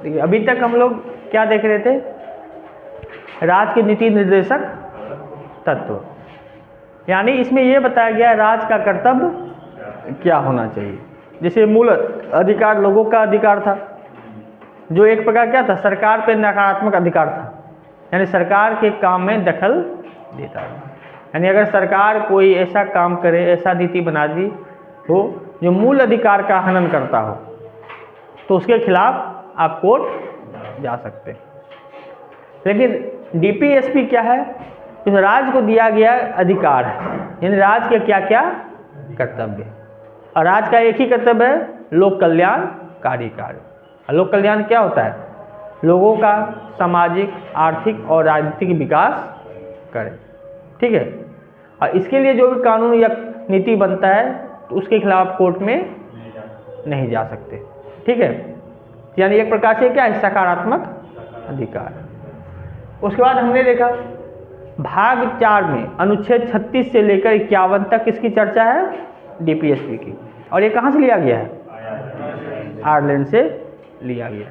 देखिए अभी तक हम लोग क्या देख रहे थे, राज्य के नीति निर्देशक तत्व, यानी इसमें यह बताया गया राज्य का कर्तव्य क्या होना चाहिए। जैसे मूल अधिकार लोगों का अधिकार था, जो एक प्रकार क्या था, सरकार पे नकारात्मक अधिकार था, यानी सरकार के काम में दखल देता है। यानी अगर सरकार कोई ऐसा काम करे, ऐसा नीति बना दी हो जो मूल अधिकार का हनन करता हो, तो उसके खिलाफ आप कोर्ट जा सकते हैं। लेकिन डीपीएसपी क्या है, इस राज्य को दिया गया अधिकार है, यानी राज्य के क्या क्या कर्तव्य है, और राज्य का एक ही कर्तव्य है, लोक कल्याणकारी कार्य। और लोक कल्याण क्या होता है, लोगों का सामाजिक, आर्थिक और राजनीतिक विकास करे, ठीक है। और इसके लिए जो भी कानून या नीति बनता है तो उसके खिलाफ कोर्ट में नहीं जा सकते, ठीक है। यानी एक प्रकार से क्या है, सकारात्मक अधिकार। उसके बाद हमने देखा भाग 4 में अनुच्छेद 36 से लेकर 51 तक किसकी चर्चा है, डीपीएसपी की। और ये कहाँ से लिया गया है, आयरलैंड से लिया गया।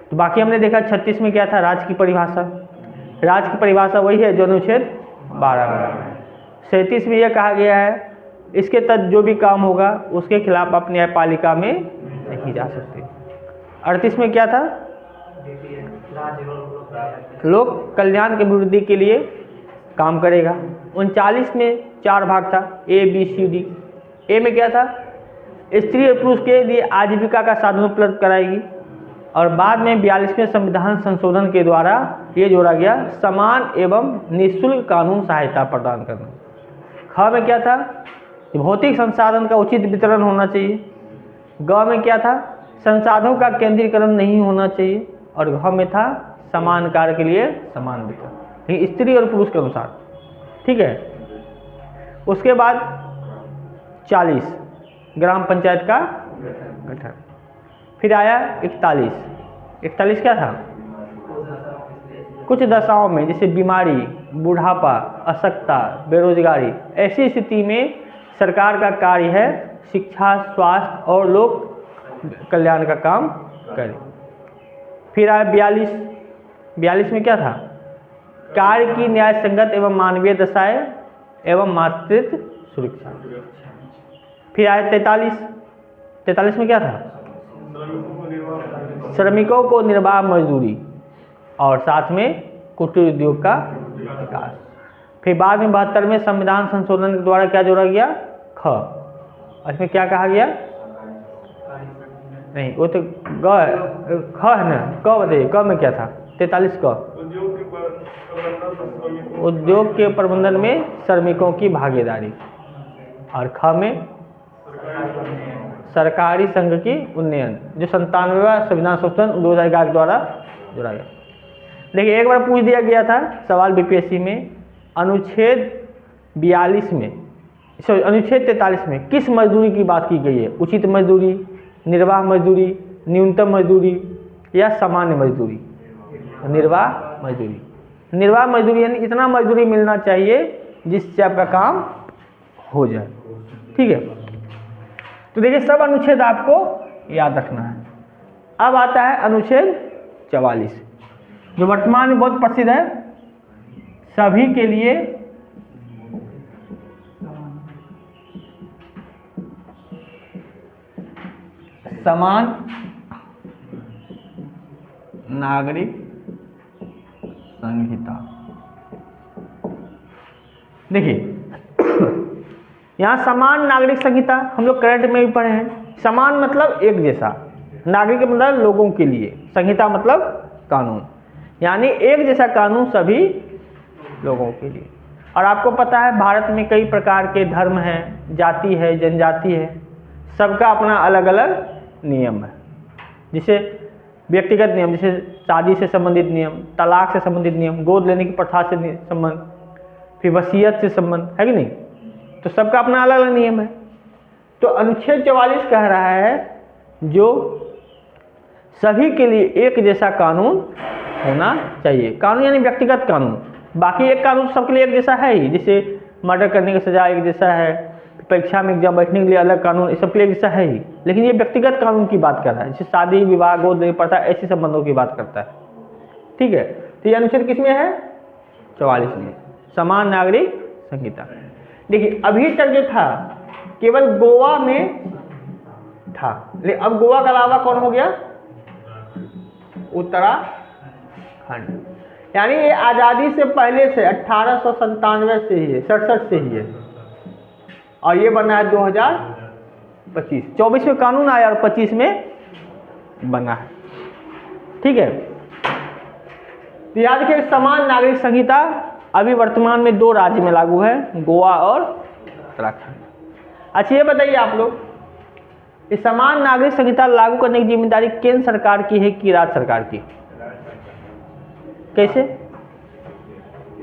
तो बाकी हमने देखा 36 में क्या था, राज्य की परिभाषा। राज्य की परिभाषा वही है जो अनुच्छेद 12 में। 37 में यह कहा गया है इसके तहत जो भी काम होगा उसके खिलाफ आप न्यायपालिका में नहीं जा सकते। 38 में क्या था, लोक कल्याण के वृद्धि के लिए काम करेगा। 39 में 4 भाग था, ए बी सी डी। ए में क्या था, स्त्री और पुरुष के लिए आजीविका का साधन उपलब्ध कराएगी। और बाद में 42वें संविधान संशोधन के द्वारा ये जोड़ा गया, समान एवं निःशुल्क कानून सहायता प्रदान करना। ख में क्या था, भौतिक संसाधन का उचित वितरण होना चाहिए। ग में क्या था, संसाधनों का केंद्रीकरण नहीं होना चाहिए। और घ में था, समान कार्य के लिए समान वितरण, लेकिन स्त्री और पुरुष के अनुसार, ठीक है। उसके बाद 40 ग्राम पंचायत का गठन। फिर आया 41 क्या था, कुछ दशाओं में जैसे बीमारी, बुढ़ापा, अशक्तता, बेरोजगारी, ऐसी स्थिति में सरकार का कार्य है शिक्षा, स्वास्थ्य और लोक कल्याण का काम करे। फिर आया 42 में क्या था, कार्य की न्याय संगत एवं मानवीय दशाएं एवं मातृत्व सुरक्षा। फिर आया 43 में क्या था, श्रमिकों को निर्वाह मजदूरी और साथ में कुटीर उद्योग का विकास। फिर बाद में 72 में संविधान संशोधन के द्वारा क्या जोड़ा गया, ख। इसमें क्या कहा गया, नहीं वो तो ग ख है ना, क बताइए, क में क्या था, 43 क, उद्योग के प्रबंधन में श्रमिकों की भागीदारी। और ख में सरकारी संघ की उन्नयन, जो 97वां संविधान संशोधन 2011 के द्वारा जोड़ा गया। देखिए एक बार पूछ दिया गया था सवाल बीपीएससी में, अनुच्छेद 42 में, अनुच्छेद 43 में किस मजदूरी की बात की गई है, उचित मजदूरी, निर्वाह मजदूरी, न्यूनतम मजदूरी या सामान्य मजदूरी। निर्वाह मजदूरी। निर्वाह मजदूरी यानी इतना मजदूरी मिलना चाहिए जिससे आपका काम हो जाए, ठीक है। तो देखिए सब अनुच्छेद आपको याद रखना है। अब आता है अनुच्छेद 44 जो वर्तमान में बहुत प्रसिद्ध है, सभी के लिए समान नागरिक संहिता। देखिए यहाँ समान नागरिक संहिता हम लोग करंट में भी पढ़े हैं। समान मतलब एक जैसा, नागरिक मतलब लोगों के लिए, संहिता मतलब कानून, यानी एक जैसा कानून सभी लोगों के लिए। और आपको पता है भारत में कई प्रकार के धर्म हैं, जाति है, जनजाति है, सबका अपना अलग अलग नियम है। जैसे व्यक्तिगत नियम, जैसे शादी से संबंधित नियम, तलाक से संबंधित नियम, गोद लेने की प्रथा से संबंध, फिर वसीयत से संबंध, है कि नहीं। तो सबका अपना अलग अलग नियम है। तो अनुच्छेद 44 कह रहा है जो सभी के लिए एक जैसा कानून होना चाहिए। कानून यानी व्यक्तिगत कानून, बाकी एक कानून सबके लिए एक जैसा है ही, जैसे मर्डर करने की सजा एक जैसा है, परीक्षा में एग्जाम बैठने के लिए अलग कानून, इस सब के लिए विषय है ही, लेकिन ये व्यक्तिगत कानून की बात कर रहा है, जैसे शादी विवाह गोद नहीं पड़ता, ऐसे संबंधों की बात करता है। ठीक है, तो ये अनुच्छेद किसमें है? 44 में, समान नागरिक संहिता। देखिए अभी तक जो था केवल गोवा में था, लेकिन अब गोवा के अलावा कौन हो गया? उत्तराखंड। यानी ये आज़ादी से पहले से 1897 से ही है, 67 से ही है, और ये बना है 2025। 24 में कानून आया और 25 में बना है। ठीक है, तो याद रखिए समान नागरिक संहिता अभी वर्तमान में 2 राज्य में लागू है, गोवा और उत्तराखंड। अच्छा ये बताइए आप लोग, ये समान नागरिक संहिता लागू करने की जिम्मेदारी केंद्र सरकार की है कि राज्य सरकार की? कैसे?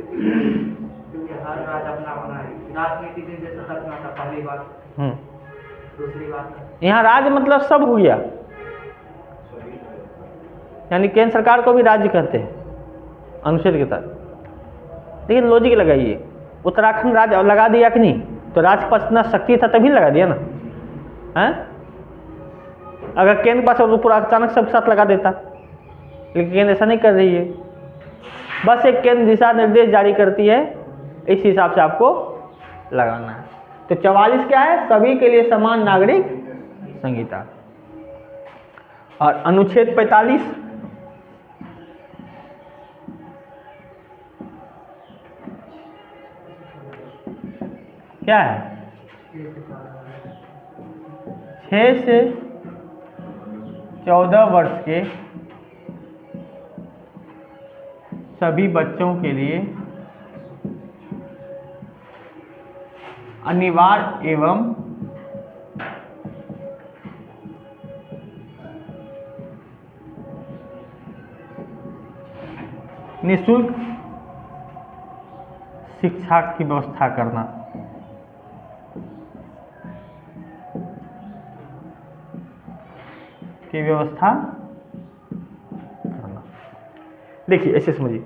क्योंकि हर राज्य अपना अपना राजनीति जैसे तत्व था, पहली बात। दूसरी बात यहाँ राज्य मतलब सब हो गया, यानी केंद्र सरकार को भी राज्य कहते हैं अनुच्छेद के तहत। लेकिन लॉजिक लगाइए, उत्तराखंड राज्य लगा दिया कि नहीं? तो राज्य के पास इतना शक्ति था तभी लगा दिया ना, हैं? अगर केंद्र पास तो पूरा अचानक सब साथ लगा देता, लेकिन केंद्र ऐसा नहीं कर रही है, बस एक केंद्र दिशा निर्देश जारी करती है, इस हिसाब से आपको लगाना है। तो 44 क्या है? सभी के लिए समान नागरिक संहिता। और अनुच्छेद 45 क्या है? 6 से 14 वर्ष के सभी बच्चों के लिए अनिवार्य एवं निःशुल्क शिक्षा की व्यवस्था करना। की व्यवस्था करना। देखिए ऐसे समझिए,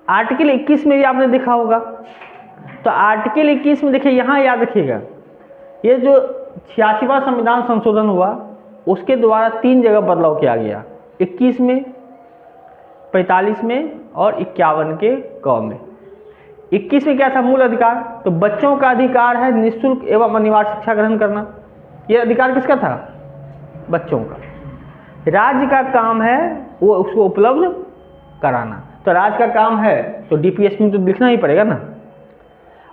आर्टिकल 21 में भी आपने देखा होगा, तो आर्टिकल 21 में देखिए यहाँ याद रखिएगा, ये जो 86वां संविधान संशोधन हुआ उसके द्वारा 3 जगह बदलाव किया गया, 21 में, 45 में और 51 के क में। 21 में क्या था? मूल अधिकार, तो बच्चों का अधिकार है निःशुल्क एवं अनिवार्य शिक्षा ग्रहण करना। ये अधिकार किसका था? बच्चों का। राज्य का काम है वो उसको उपलब्ध कराना, तो राज्य का काम है तो डीपीएस में तो लिखना ही पड़ेगा ना।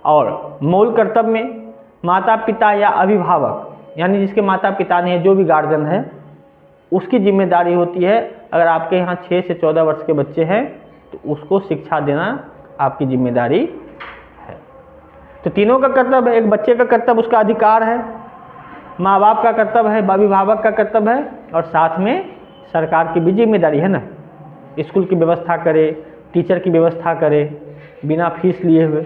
और मूल कर्तव्य में माता पिता या अभिभावक, यानी जिसके माता पिता नहीं है, जो भी गार्जियन है, उसकी जिम्मेदारी होती है, अगर आपके यहाँ 6 से 14 वर्ष के बच्चे हैं तो उसको शिक्षा देना आपकी जिम्मेदारी है। तो तीनों का कर्तव्य है, एक बच्चे का कर्तव्य उसका अधिकार है, माँ बाप का कर्तव्य है, अभिभावक का कर्तव्य है, और साथ में सरकार की भी जिम्मेदारी है ना, स्कूल की व्यवस्था करे, टीचर की व्यवस्था करे बिना फीस लिए हुए।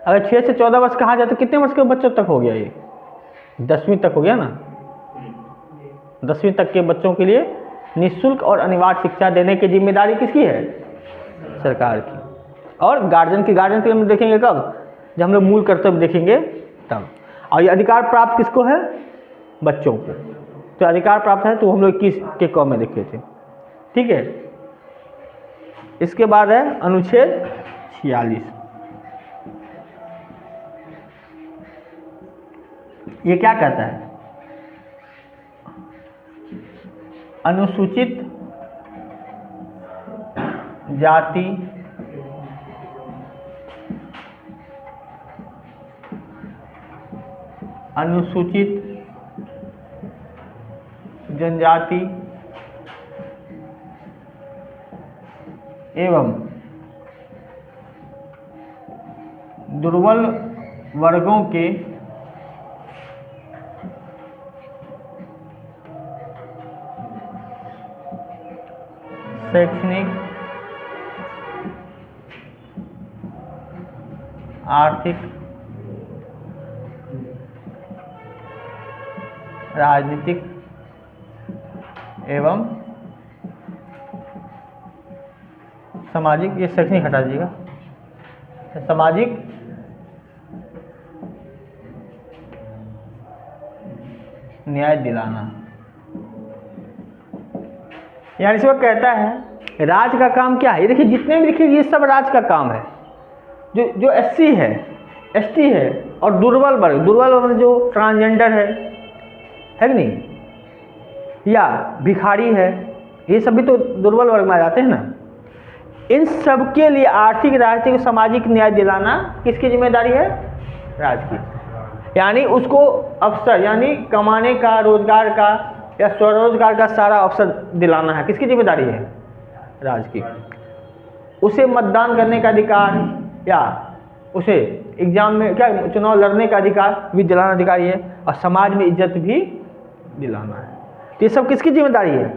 अगर 6 से 14 वर्ष कहा जाए तो कितने वर्ष के बच्चों तक हो गया? ये 10वीं तक हो गया ना। 10वीं तक के बच्चों के लिए निःशुल्क और अनिवार्य शिक्षा देने की जिम्मेदारी किसकी है? सरकार की। और गार्जियन के लिए हम देखेंगे कब? जब हम लोग मूल कर्तव्य देखेंगे तब। और ये अधिकार प्राप्त किसको है? बच्चों को। तो अधिकार प्राप्त है तो हम लोग 21 के क में देखे थे। ठीक है, इसके बाद है अनुच्छेद 46। ये क्या कहता है? अनुसूचित जाति अनुसूचित जनजाति एवं दुर्बल वर्गों के शैक्षणिक, आर्थिक, राजनीतिक एवं सामाजिक, ये शैक्षणिक हटा दीजिएगा, सामाजिक न्याय दिलाना। यानी इस वक्त कहता है राज का काम क्या है। ये देखिए जितने भी देखिए ये सब राज का काम है। जो SC है, ST है और दुर्बल वर्ग जो ट्रांसजेंडर है कि नहीं, या भिखारी है, ये सभी तो दुर्बल वर्ग में आ जाते हैं ना। इन सब के लिए आर्थिक, राजनीतिक और सामाजिक न्याय दिलाना किसकी जिम्मेदारी है? राज की। यानी उसको अवसर, यानी कमाने का, रोजगार का या स्वरोजगार का सारा अवसर दिलाना है। किसकी जिम्मेदारी है? राज की। उसे मतदान करने का अधिकार या उसे एग्जाम में क्या चुनाव लड़ने का अधिकार भी दिलाना अधिकारी है, और समाज में इज्जत भी दिलाना है। तो ये सब किसकी जिम्मेदारी है?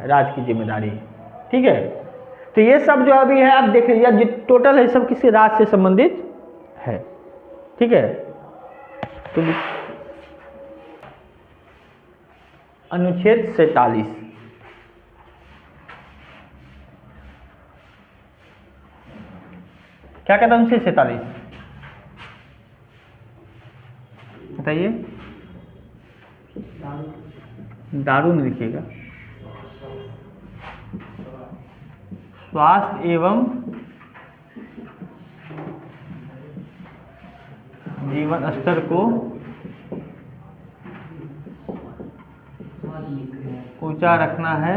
राज की जिम्मेदारी है। ठीक है, तो ये सब जो अभी है आप देख लीजिए, टोटल है सब किसी राज से संबंधित है। ठीक है, तो अनुच्छेद 47 क्या कहता है? अनुच्छेद 47 बताइए। दारू नहीं लिखिएगा। स्वास्थ्य एवं जीवन स्तर को ऊंचा रखना है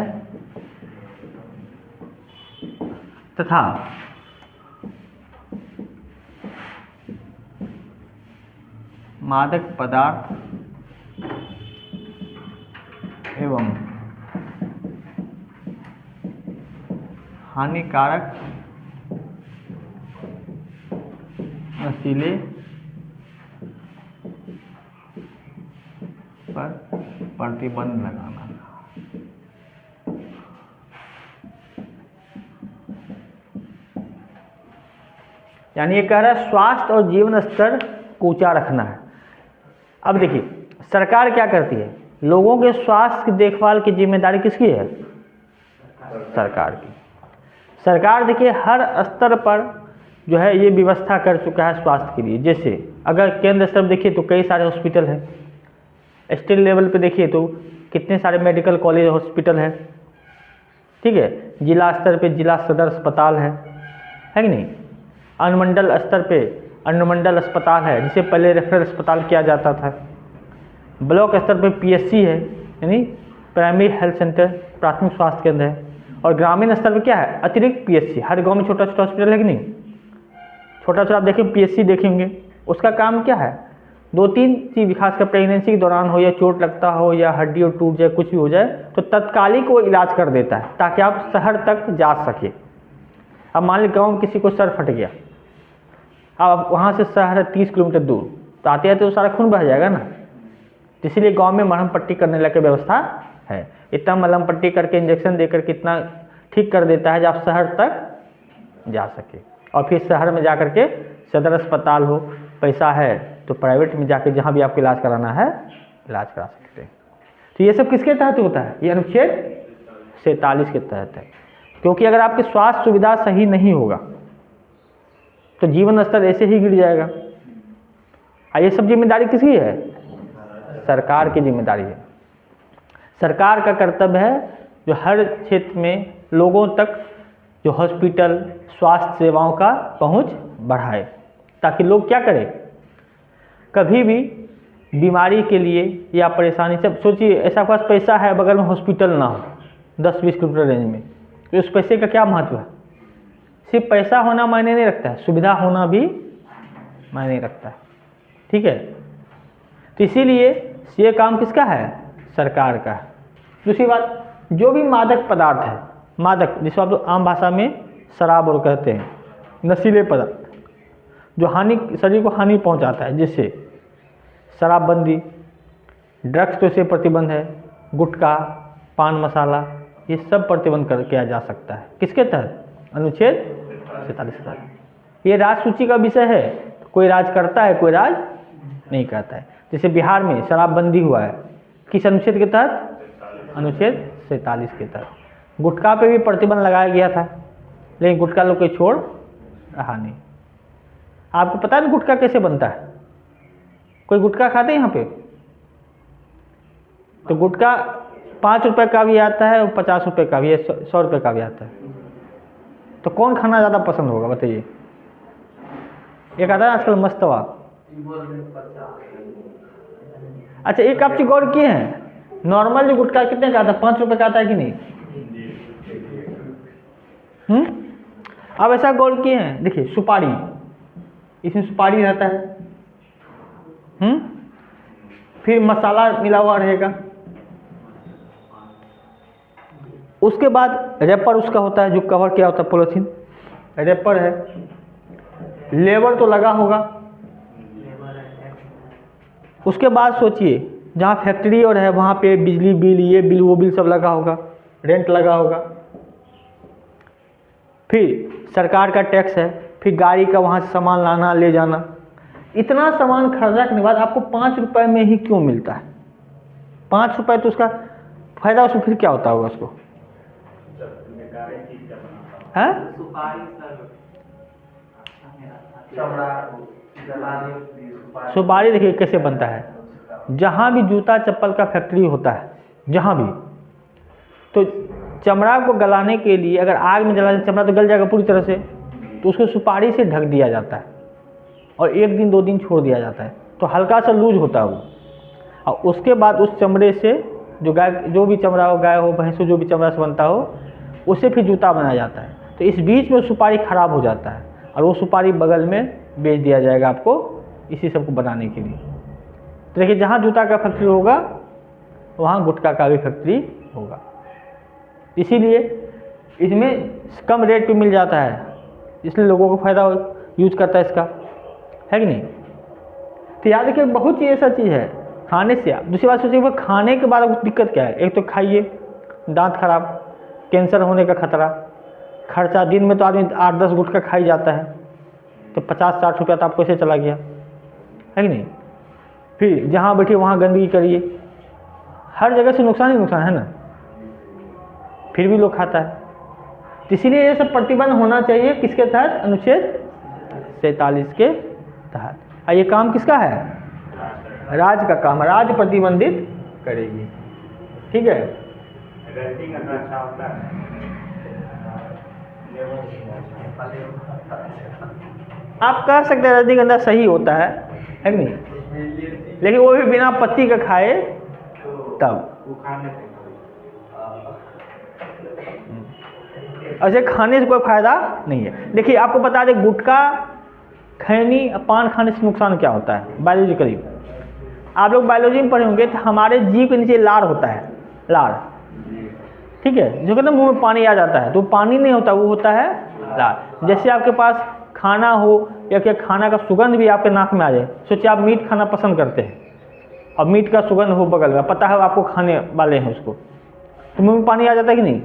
तथा मादक पदार्थ एवं हानिकारक नशीले पर प्रतिबंध लगाना। यानी ये कह रहा है स्वास्थ्य और जीवन स्तर को ऊंचा रखना है। अब देखिए सरकार क्या करती है? लोगों के स्वास्थ्य की देखभाल की जिम्मेदारी किसकी है? सरकार की। सरकार देखिए हर स्तर पर जो है ये व्यवस्था कर चुका है स्वास्थ्य के लिए। जैसे अगर केंद्र स्तर पर देखिए तो कई सारे हॉस्पिटल हैं, स्टेट लेवल पे देखिए तो कितने सारे मेडिकल कॉलेज हॉस्पिटल हैं। ठीक है, जिला स्तर पे जिला सदर अस्पताल है कि नहीं, अनुमंडल स्तर पे अनुमंडल अस्पताल है जिसे पहले रेफरल अस्पताल किया जाता था, ब्लॉक स्तर पे PSC है यानी प्राइमरी हेल्थ सेंटर, प्राथमिक स्वास्थ्य केंद्र है, और ग्रामीण स्तर पे क्या है? अतिरिक्त PSC। हर गांव में छोटा छोटा हॉस्पिटल है कि नहीं, छोटा छोटा आप देखें PSC देखेंगे, उसका काम क्या है? 2-3 चीज, खासकर प्रेगनेंसी के दौरान हो या चोट लगता हो या हड्डी और टूट जाए, कुछ भी हो जाए तो तत्कालिक वो इलाज कर देता है ताकि आप शहर तक जा सके। अब मान लीजिए गाँव में किसी को सर फट गया, अब वहाँ से शहर है 30 किलोमीटर दूर, तो आते आते तो सारा खून बह जाएगा ना, इसीलिए गांव में मरहम पट्टी करने लगे व्यवस्था है। इतना मलहम पट्टी करके इंजेक्शन देकर कितना ठीक कर देता है जब आप शहर तक जा सके। और फिर शहर में जा कर के सदर अस्पताल हो, पैसा है तो प्राइवेट में जाके जहाँ भी आपको इलाज कराना है इलाज करा सकते हैं। तो ये सब किसके तहत होता है? ये अनुच्छेद 47 के तहत है। क्योंकि अगर आपकी स्वास्थ्य सुविधा सही नहीं होगा तो जीवन स्तर ऐसे ही गिर जाएगा। ये सब जिम्मेदारी किसकी है? सरकार की जिम्मेदारी है। सरकार का कर्तव्य है जो हर क्षेत्र में लोगों तक जो हॉस्पिटल, स्वास्थ्य सेवाओं का पहुंच बढ़ाए, ताकि लोग क्या करें, कभी भी बीमारी के लिए या परेशानी से, सोचिए ऐसा पास पैसा है बगल में हॉस्पिटल ना हो 10-20 किलोमीटर रेंज में, तो उस पैसे का क्या महत्व है? सिर्फ पैसा होना मायने नहीं रखता है, सुविधा होना भी मायने रखता है। ठीक है, तो इसीलिए ये काम किसका है? सरकार का है। दूसरी बात, जो भी मादक पदार्थ है, मादक जिसको आप आम भाषा में शराब और कहते हैं, नशीले पदार्थ जो शरीर को हानि पहुंचाता है, जैसे शराबबंदी, ड्रग्स तो इसे प्रतिबंध है, गुटखा, पान मसाला, ये सब प्रतिबंध किया जा सकता है। किसके तहत? अनुच्छेद 47 के तहत। ये राज सूची का विषय है, कोई राज करता है कोई राज नहीं करता है। जैसे बिहार में शराबबंदी हुआ है, किस अनुच्छेद के तहत? अनुच्छेद 47 के तहत। गुटखा पे भी प्रतिबंध लगाया गया था, लेकिन गुटखा लोग कोई छोड़ रहा नहीं। आपको पता है ना गुटखा कैसे बनता है? कोई गुटखा खाते हैं यहाँ पे? तो गुटखा 5 रुपये का भी आता है और 50 रुपये का भी है, 100 रुपये का भी आता है। तो कौन खाना ज़्यादा पसंद होगा बताइए? एक आता है आजकल मस्तवा। अच्छा, एक आप चीज गौर किए हैं, नॉर्मल जो गुटखा कितने का आता है? 5 रुपये का आता है कि नहीं? अब ऐसा गौर किए हैं, देखिए सुपारी, इसमें सुपारी रहता है, फिर मसाला मिला हुआ रहेगा, उसके बाद रैपर उसका होता है, जो कवर किया होता है पॉलिथीन, रैपर है, लेबर तो लगा होगा। उसके बाद सोचिए जहाँ फैक्ट्री और है वहाँ पे बिजली बिल, ये बिल वो बिल सब लगा होगा, रेंट लगा होगा, फिर सरकार का टैक्स है, फिर गाड़ी का वहाँ से सामान लाना ले जाना, इतना सामान खर्चा करने के बाद आपको 5 रुपये में ही क्यों मिलता है? 5 रुपये तो उसका फायदा, उसमें फिर क्या होता होगा उसको? है सुपारी देखिए कैसे बनता है। जहाँ भी जूता चप्पल का फैक्ट्री होता है, जहाँ भी, तो चमड़ा को गलाने के लिए अगर आग में जला चमड़ा तो गल जाएगा पूरी तरह से, तो उसको सुपारी से ढक दिया जाता है और 1 दिन 2 दिन छोड़ दिया जाता है, तो हल्का सा लूज होता है वो। और उसके बाद उस चमड़े से जो गाय, जो भी चमड़ा हो, गाय हो भैंस हो, जो भी चमड़ा से बनता हो, उससे फिर जूता बनाया जाता है। तो इस बीच में सुपारी खराब हो जाता है और वो सुपारी बगल में बेच दिया जाएगा आपको इसी सब को बनाने के लिए। तो देखिए जहाँ जूता का फैक्ट्री होगा वहाँ गुटखा का भी फैक्ट्री होगा, इसीलिए इसमें कम रेट पे मिल जाता है, इसलिए लोगों को फ़ायदा यूज करता है इसका, है कि नहीं? तो याद रखिए बहुत चीज़ ऐसा चीज़ है खाने से। दूसरी बात सोचिए वो खाने के बाद आपको दिक्कत क्या है? एक तो खाइए, दांत खराब, कैंसर होने का खतरा, खर्चा, दिन में तो आदमी 8-10 गुटखा खा ही जाता है, तो 50-60 रुपया तो आपको ऐसे चला गया, है कि नहीं? फिर जहाँ बैठिए वहाँ गंदगी करिए, हर जगह से नुकसान ही नुकसान है ना, फिर भी लोग खाता है। तो इसीलिए ये सब प्रतिबंध होना चाहिए किसके तहत? अनुच्छेद 47 के तहत। ये काम किसका है? राज्य का काम, राज्य प्रतिबंधित करेगी, ठीक है? आप कह सकते हैं रजनीगंधा सही होता है कि नहीं, लेकिन वो भी बिना पत्ती का खाए तब। ऐसे खाने से कोई फायदा नहीं है। देखिए आपको बता दें गुटखा, खैनी, पान खाने से नुकसान क्या होता है बायोलॉजिकली। आप लोग बायोलॉजी में पढ़े होंगे तो हमारे जीभ के नीचे लार होता है, लार, ठीक है, जो कहते हैं मुंह में पानी आ जाता है, तो पानी नहीं होता, वो होता है लार। जैसे आपके पास खाना हो या क्या खाना का सुगंध भी आपके नाक में आ जाए, सोचिए आप मीट खाना पसंद करते हैं और मीट का सुगंध हो बगल में, पता है आपको खाने वाले हैं उसको, तो मुंह में पानी आ जाता है कि नहीं?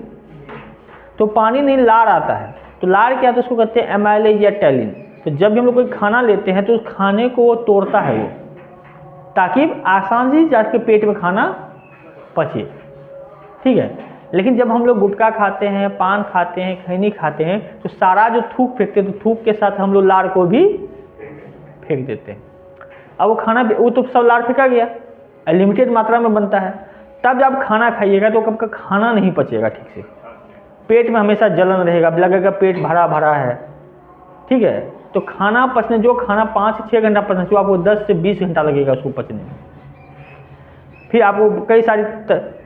तो पानी नहीं, लार आता है। तो लार क्या है? तो उसको कहते हैं एमाइलेज या टैलिन। तो जब भी हम लोग कोई खाना लेते हैं तो उस खाने को वो तोड़ता है वो, ताकि आसान से जाके पेट में खाना पचे, ठीक है? लेकिन जब हम लोग गुटखा खाते हैं, पान खाते हैं, खैनी खाते हैं, तो सारा जो थूक फेंकते हैं, तो थूक के साथ हम लोग लार को भी फेंक देते हैं। अब वो खाना, वो तो सब लार फेंका गया, लिमिटेड मात्रा में बनता है। तब जब खाना खाइएगा तो कब का खाना नहीं पचेगा ठीक से, पेट में हमेशा जलन रहेगा, लगेगा पेट भरा भरा है, ठीक है? तो खाना पचने, जो खाना 5 से 6 घंटा पचने चाहिए, आपको 10 से 20 घंटा लगेगा उसको पचने में। फिर आपको कई सारी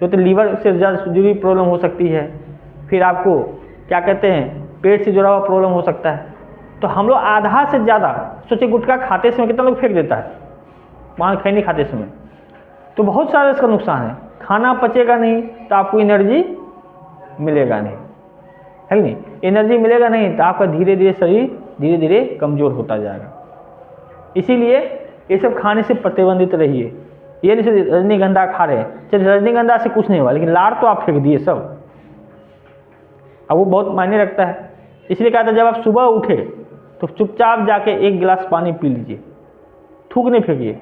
जो तो लीवर से जुड़ी प्रॉब्लम हो सकती है, फिर आपको क्या कहते हैं पेट से जुड़ा हुआ प्रॉब्लम हो सकता है। तो हम लोग आधा से ज़्यादा, सोचिए गुटखा खाते समय कितना लोग फेंक देता है, पान खैनी खाते समय, तो बहुत सारा इसका नुकसान है। खाना पचेगा नहीं तो आपको एनर्जी मिलेगा नहीं, है कि नहीं? एनर्जी मिलेगा नहीं तो आपका धीरे धीरे शरीर धीरे धीरे कमज़ोर होता जाएगा। इसीलिए ये सब खाने से प्रतिबंधित रहिए। ये नहीं रजनीगंधा खा रहे हैं, चलिए रजनीगंधा से कुछ नहीं हुआ, लेकिन लार तो आप फेंक दिए सब, अब वो बहुत मायने रखता है। इसलिए कहा था जब आप सुबह उठे तो चुपचाप जाके 1 गिलास पानी पी लीजिए, थूक नहीं फेंकिए,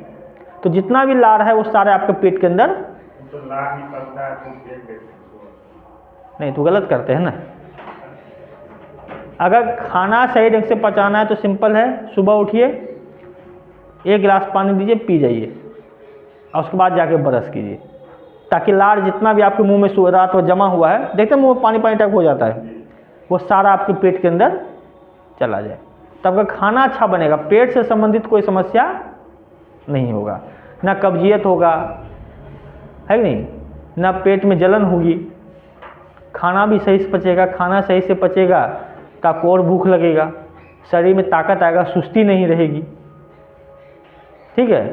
तो जितना भी लार है वो सारे आपके पेट के अंदर। तो लार निकलता है तो नहीं तो गलत करते हैं ना। अगर खाना सही ढंग से पचाना है तो सिंपल है, सुबह उठिए 1 गिलास पानी दीजिए, पी जाइए और उसके बाद जाके ब्रश कीजिए, ताकि लार जितना भी आपके मुंह में रात को जमा हुआ है, देखते हैं मुंह में पानी पानी टाइप हो जाता है, वो सारा आपके पेट के अंदर चला जाए, तब का खाना अच्छा बनेगा। पेट से संबंधित कोई समस्या नहीं होगा, ना कब्जियत होगा, है कि नहीं, ना पेट में जलन होगी, खाना भी सही से पचेगा। खाना सही से पचेगा तो आपको और भूख लगेगा, शरीर में ताकत आएगा, सुस्ती नहीं रहेगी। ठीक है,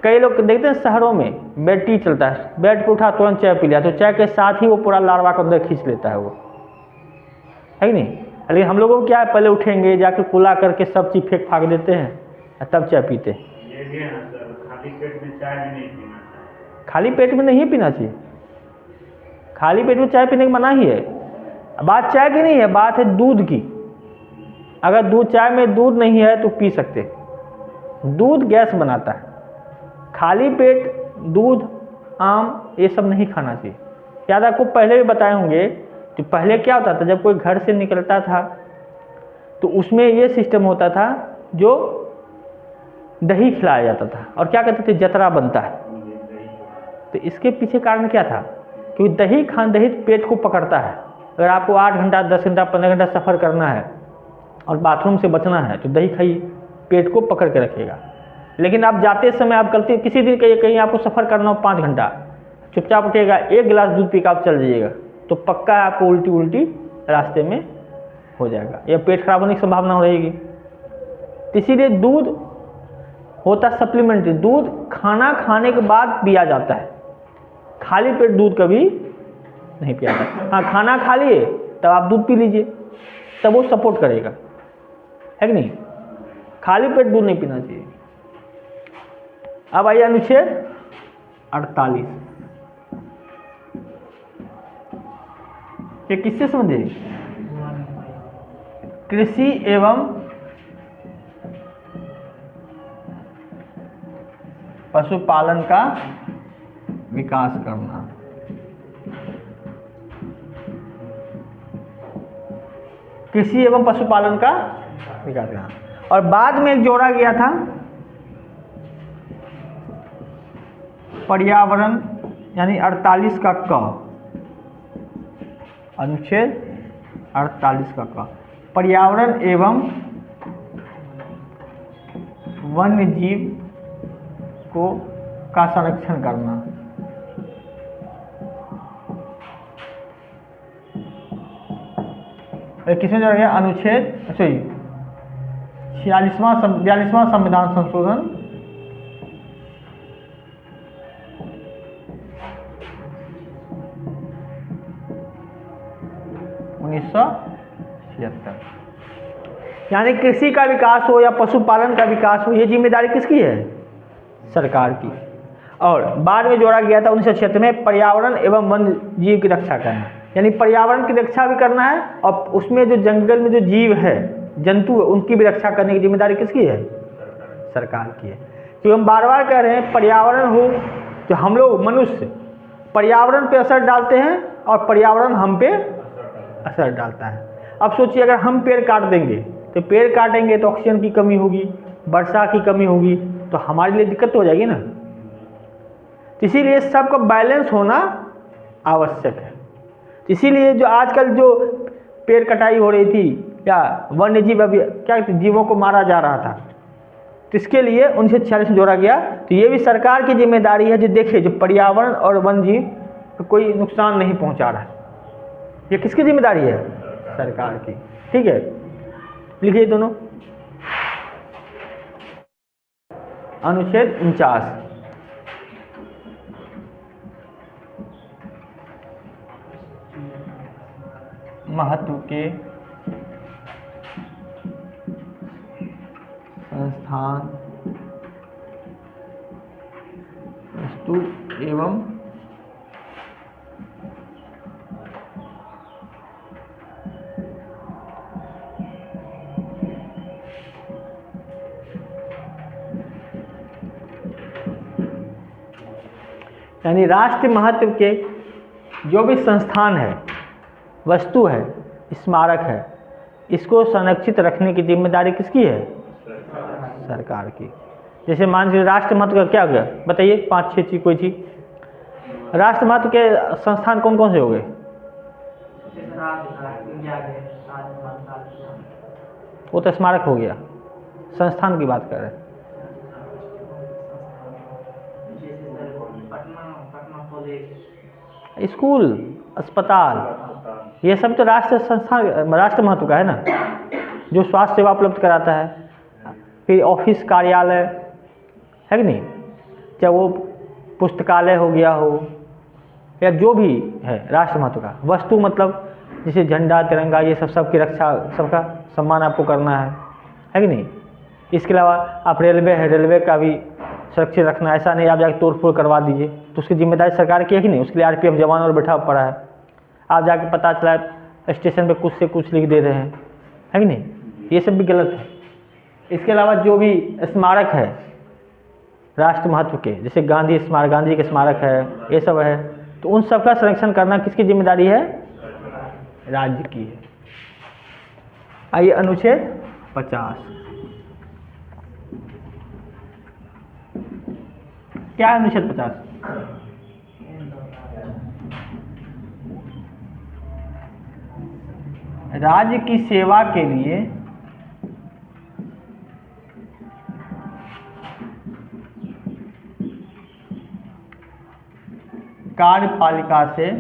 कई लोग देखते हैं शहरों में बेड टी चलता है, बेड पर उठा तुरंत चाय पी लिया, तो चाय के साथ ही वो पूरा लार्वा को अंदर खींच लेता है, वो है कि नहीं। लेकिन हम लोगों को क्या है, पहले उठेंगे जाके कुला करके सब चीज़ फेंक फाक देते हैं तब चाय पीते हैं। ये भी है ना सर, खाली पेट में चाय भी नहीं पीना चाहिए। खाली पेट में नहीं पीना चाहिए, खाली पेट में चाय पीने की मना ही है। बात चाय की नहीं है, बात है दूध की। अगर दूध, चाय में दूध नहीं है तो पी सकते, दूध गैस बनाता है। खाली पेट दूध, आम, ये सब नहीं खाना चाहिए। याद आपको पहले भी बताए होंगे, तो पहले क्या होता था, जब कोई घर से निकलता था तो उसमें ये सिस्टम होता था, जो दही खिलाया जाता था, और क्या कहते थे, जतरा बनता है। तो इसके पीछे कारण क्या था, क्योंकि दही पेट को पकड़ता है। अगर आपको 8 घंटा, 10 घंटा, 15 घंटा सफ़र करना है और बाथरूम से बचना है तो दही खाइए, पेट को पकड़ के रखेगा। लेकिन आप जाते समय आप गलती, किसी दिन कहीं आपको सफ़र करना हो 5 घंटा, चुपचाप उठेगा, 1 गिलास दूध पी के आप चल जाइएगा, तो पक्का है आपको उल्टी रास्ते में हो जाएगा, या पेट खराब होने की संभावना रहेगी। इसीलिए दूध होता सप्लीमेंट्री, दूध खाना खाने के बाद पिया जाता है, खाली पेट दूध कभी नहीं पिया जाता। हाँ, खाना खा लिए तब आप दूध पी लीजिए, तब वो सपोर्ट करेगा, है कि नहीं। खाली पेट दूध नहीं पीना चाहिए। अब आइए अनुच्छेद 48, ये किससे संबंधित, कृषि एवं पशुपालन का विकास करना। कृषि एवं पशुपालन का विकास करना। और बाद में एक जोड़ा गया था पर्यावरण, यानी 48 का क, अनुच्छेद 48 का क, पर्यावरण एवं वन्य जीव का संरक्षण करना। किसमें जोड़ा गया, अनुच्छेद 42वां संविधान संशोधन 1976। यानी कृषि का विकास हो या पशुपालन का विकास हो, ये जिम्मेदारी किसकी है, सरकार की। और बाद में जोड़ा गया था 1976 में पर्यावरण एवं वन्य जीव की रक्षा करना, यानी पर्यावरण की रक्षा भी करना है और उसमें जो जंगल में जो जीव है, जंतु है, उनकी भी रक्षा करने की जिम्मेदारी किसकी है, सरकार की है। क्योंकि हम बार बार कह रहे हैं, पर्यावरण हो, जो हम लोग मनुष्य पर्यावरण पे असर डालते हैं और पर्यावरण हम पे असर डालता है। अब सोचिए, अगर हम पेड़ काट देंगे तो पेड़ काटेंगे तो ऑक्सीजन की कमी होगी, वर्षा की कमी होगी, तो हमारे लिए दिक्कत हो जाएगी ना। इसीलिए सबका बैलेंस होना आवश्यक है। इसीलिए जो आजकल जो पेड़ कटाई हो रही थी या वन्य जीव, अभी क्या जीवों को मारा जा रहा था, तो इसके लिए 1946 में जोड़ा गया। तो ये भी सरकार की जिम्मेदारी है, जो देखे जो पर्यावरण और वन्य जीव को कोई नुकसान नहीं पहुंचा रहा है। ये किसकी जिम्मेदारी है, सरकार की। ठीक है, लिखिए दोनों। अनुच्छेद 49, महत्व के संस्थान, वस्तु एवं यानी राष्ट्रीय महत्व के जो भी संस्थान है, वस्तु है, स्मारक है, इसको संरक्षित रखने की जिम्मेदारी किसकी है, सरकार की। जैसे मान लीजिए राष्ट्रीय महत्व का क्या हो गया, बताइए 5-6 चीज, कोई चीज। राष्ट्र महत्व के संस्थान कौन कौन से हो गए? जैसे इंडिया गेट, ताजमहल, वो तो स्मारक हो गया, संस्थान की बात कर रहे हैं। जैसे सर पटना कॉलेज, स्कूल, अस्पताल, ये सब तो राष्ट्र संस्थान, राष्ट्र महत्व का है ना, जो स्वास्थ्य सेवा उपलब्ध कराता है। फिर ऑफिस, कार्यालय, है कि नहीं, चाहे वो पुस्तकालय हो गया हो या जो भी है राष्ट्र महत्व का। वस्तु मतलब जैसे झंडा, तिरंगा, ये सब सबकी रक्षा, सबका सम्मान आपको करना है कि नहीं। इसके अलावा आप रेलवे है, रेलवे का भी सुरक्षित रखना। ऐसा नहीं आप जाके तोड़ फोड़ करवा दीजिए, तो उसकी जिम्मेदारी सरकार की है कि नहीं। उसके लिए आरपीएफ जवान और बैठा पड़ा है, आप जाके पता चला स्टेशन पे कुछ से कुछ लिख दे रहे हैं, है कि नहीं, ये सब भी गलत है। इसके अलावा जो भी स्मारक है राष्ट्र महत्व के, जैसे गांधी स्मारक, गांधी के स्मारक है, ये सब है, तो उन सब का संरक्षण करना किसकी जिम्मेदारी है? राज्य की है। आइए अनुच्छेद 50, क्या है अनुच्छेद 50? राज्य की सेवा के लिए कार्यपालिका से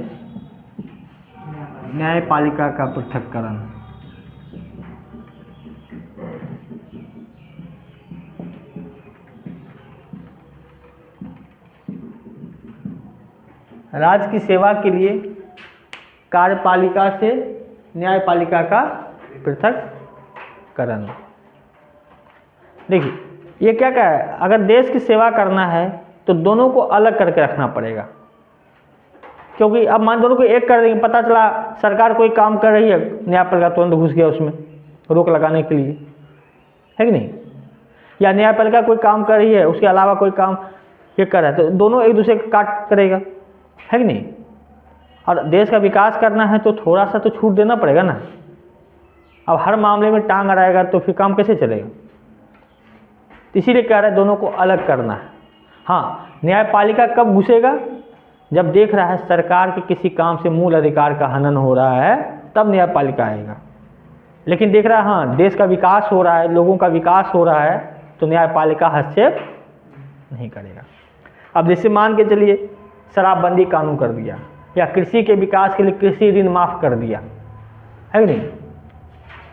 न्यायपालिका का पृथक्करण। राज्य की सेवा के लिए कार्यपालिका से न्यायपालिका का पृथक्करण। देखिए ये क्या है, अगर देश की सेवा करना है तो दोनों को अलग करके रखना पड़ेगा, क्योंकि अब मान दोनों को एक कर देंगे, पता चला सरकार कोई काम कर रही है, न्यायपालिका तुरंत घुस गया उसमें रोक लगाने के लिए, है कि नहीं, या न्यायपालिका कोई काम कर रही है उसके अलावा कोई काम ये कर रहा है, तो दोनों एक दूसरे का काट करेगा, है कि नहीं। और देश का विकास करना है तो थोड़ा सा तो छूट देना पड़ेगा ना। अब हर मामले में टांग अड़ाएगा तो फिर काम कैसे चलेगा। इसीलिए कह रहे हैं दोनों को अलग करना है। हाँ, न्यायपालिका कब घुसेगा? जब देख रहा है सरकार के किसी काम से मूल अधिकार का हनन हो रहा है, तब न्यायपालिका आएगा। लेकिन देख रहा है हाँ देश का विकास हो रहा है, लोगों का विकास हो रहा है, तो न्यायपालिका हस्तक्षेप नहीं करेगा। अब जैसे मान के चलिए शराबबंदी कानून कर दिया, या कृषि के विकास के लिए कृषि ऋण माफ़ कर दिया, है कि नहीं,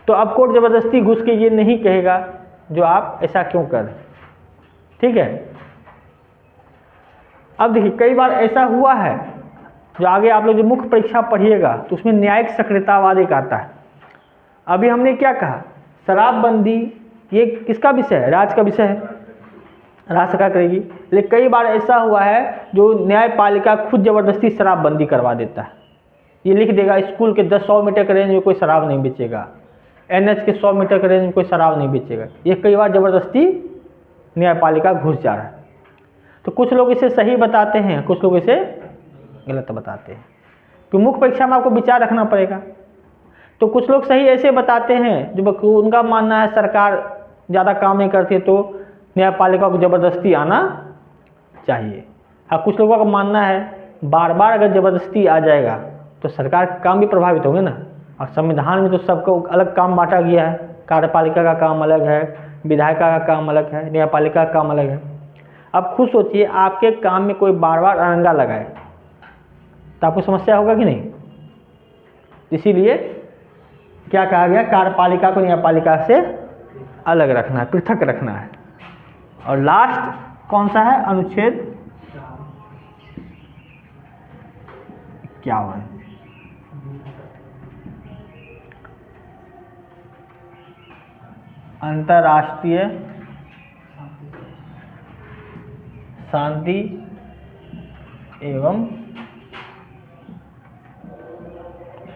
तो अब कोर्ट ज़बरदस्ती घुस के ये नहीं कहेगा जो आप ऐसा क्यों कर, ठीक है। अब देखिए कई बार ऐसा हुआ है, जो आगे आप लोग जो मुख्य परीक्षा पढ़िएगा तो उसमें न्यायिक सक्रियतावाद एक आता है। अभी हमने क्या कहा, शराबबंदी ये किसका विषय है? राज्य का विषय है, राज्य सरकार करेगी। लेकिन कई बार ऐसा हुआ है जो न्यायपालिका खुद ज़बरदस्ती शराबबंदी करवा देता है। ये लिख देगा स्कूल के 100 मीटर के रेंज में कोई शराब नहीं बेचेगा, NH के 100 मीटर के रेंज में कोई शराब नहीं बेचेगा। ये कई बार ज़बरदस्ती न्यायपालिका घुस जा रहा है। तो कुछ लोग इसे सही बताते हैं, कुछ लोग इसे गलत बताते हैं। तो मुख्य परीक्षा में आपको विचार रखना पड़ेगा। तो कुछ लोग सही ऐसे बताते हैं जो उनका मानना है सरकार ज़्यादा काम नहीं करती है तो न्यायपालिका को ज़बरदस्ती आना चाहिए। हाँ, कुछ लोगों का मानना है बार बार अगर ज़बरदस्ती आ जाएगा तो सरकार के काम भी प्रभावित होंगे ना। और संविधान में तो सबको अलग काम बांटा गया है, कार्यपालिका का काम अलग है, विधायिका का काम अलग है, न्यायपालिका का काम अलग है। अब खुद सोचिए आपके काम में कोई बार बार अड़ंगा लगाए तो आपको समस्या होगा कि नहीं। इसीलिए क्या कहा गया, कार्यपालिका को न्यायपालिका से अलग रखना है, पृथक रखना है। और लास्ट कौन सा है, अनुच्छेद 51। अंतर्राष्ट्रीय शांति एवं